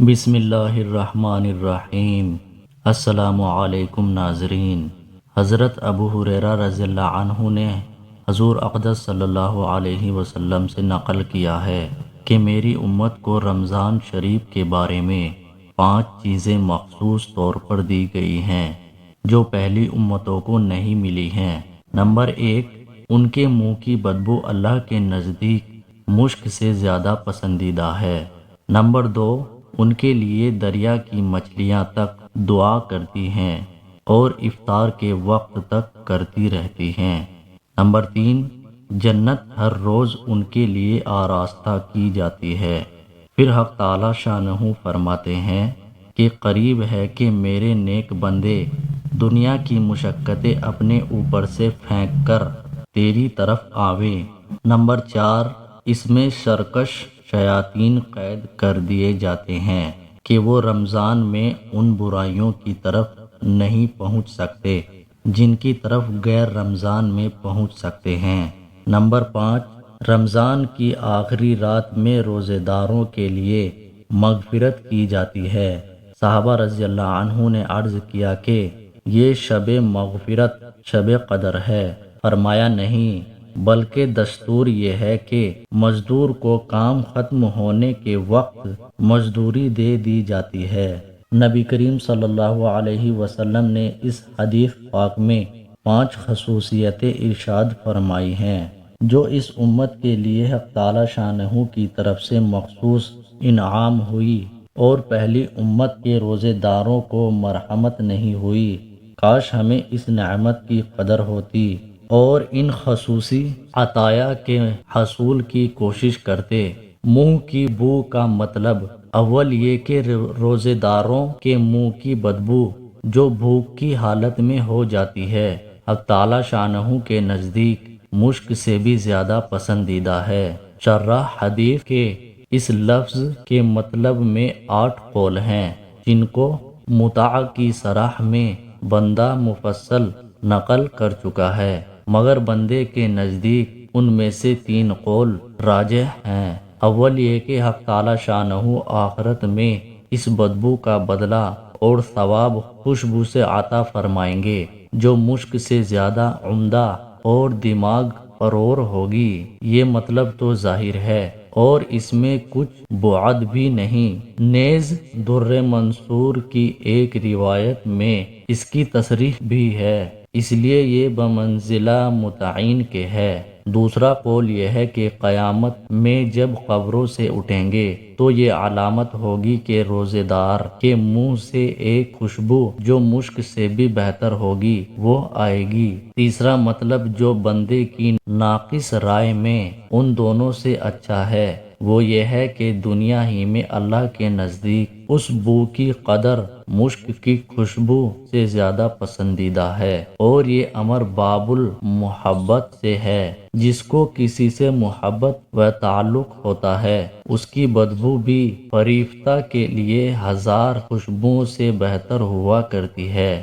بسم اللہ الرحمن الرحیم۔ السلام علیکم ناظرین۔ حضرت ابو ہریرہ رضی اللہ عنہ نے حضور اقدس صلی اللہ علیہ وسلم سے نقل کیا ہے کہ میری امت کو رمضان شریف کے بارے میں 5 چیزیں مخصوص طور پر دی گئی ہیں جو پہلی امتوں کو نہیں ملی ہیں۔ نمبر 1، ان کے منہ کی بدبو اللہ کے نزدیک مشک سے زیادہ پسندیدہ ہے۔ نمبر 2، ان کے لیے دریا کی مچھلیاں تک دعا کرتی ہیں اور افطار کے وقت تک کرتی رہتی ہیں۔ نمبر 3، جنت ہر روز ان کے لیے آراستہ کی جاتی ہے۔ پھر حق تعالی شانہ فرماتے ہیں کہ قریب ہے کہ میرے نیک بندے دنیا کی مشقتیں اپنے اوپر سے پھینک کر تیری طرف آویں۔ نمبر 4، اس میں سرکش شیاطین قید کر دیے جاتے ہیں کہ وہ رمضان میں ان برائیوں کی طرف نہیں پہنچ سکتے جن کی طرف غیر رمضان میں پہنچ سکتے ہیں۔ نمبر 5، رمضان کی آخری رات میں روزے داروں کے لیے مغفرت کی جاتی ہے۔ صحابہ رضی اللہ عنہ نے عرض کیا کہ یہ شب مغفرت شب قدر ہے۔ فرمایا نہیں، بلکہ دستور یہ ہے کہ مزدور کو کام ختم ہونے کے وقت مزدوری دے دی جاتی ہے۔ نبی کریم صلی اللہ علیہ وسلم نے اس حدیث پاک میں 5 خصوصیتیں ارشاد فرمائی ہیں جو اس امت کے لیے حق تعالی شانہ کی طرف سے مخصوص انعام ہوئی، اور پہلی امت کے روزے داروں کو مرحمت نہیں ہوئی۔ کاش ہمیں اس نعمت کی قدر ہوتی اور ان خصوصی عطایا کے حصول کی کوشش کرتے۔ منہ کی بو کا مطلب اول یہ کہ روزے داروں کے منہ کی بدبو جو بھوک کی حالت میں ہو جاتی ہے حق تعالی شانہ کے نزدیک مشک سے بھی زیادہ پسندیدہ ہے۔ شرح حدیث کے اس لفظ کے مطلب میں 8 قول ہیں جن کو متع کی شرح میں بندہ مفصل نقل کر چکا ہے، مگر بندے کے نزدیک ان میں سے 3 قول راجح ہیں۔ اول یہ کہ حق تعالی شانہ آخرت میں اس بدبو کا بدلہ اور ثواب خوشبو سے عطا فرمائیں گے جو مشک سے زیادہ عمدہ اور دماغ پرور ہوگی۔ یہ مطلب تو ظاہر ہے اور اس میں کچھ بعد بھی نہیں، نیز در منصور کی ایک روایت میں اس کی تصریح بھی ہے، اس لیے یہ بمنزلہ متعین کے ہے۔ دوسرا قول یہ ہے کہ قیامت میں جب قبروں سے اٹھیں گے تو یہ علامت ہوگی کہ روزے دار کے منہ سے ایک خوشبو جو مشک سے بھی بہتر ہوگی وہ آئے گی۔ تیسرا مطلب جو بندے کی ناقص رائے میں ان دونوں سے اچھا ہے وہ یہ ہے کہ دنیا ہی میں اللہ کے نزدیک اس بو کی قدر مشک کی خوشبو سے زیادہ پسندیدہ ہے، اور یہ امر باب المحبت سے ہے۔ جس کو کسی سے محبت و تعلق ہوتا ہے اس کی بدبو بھی فریفتہ کے لیے 1000 خوشبوؤں سے بہتر ہوا کرتی ہے۔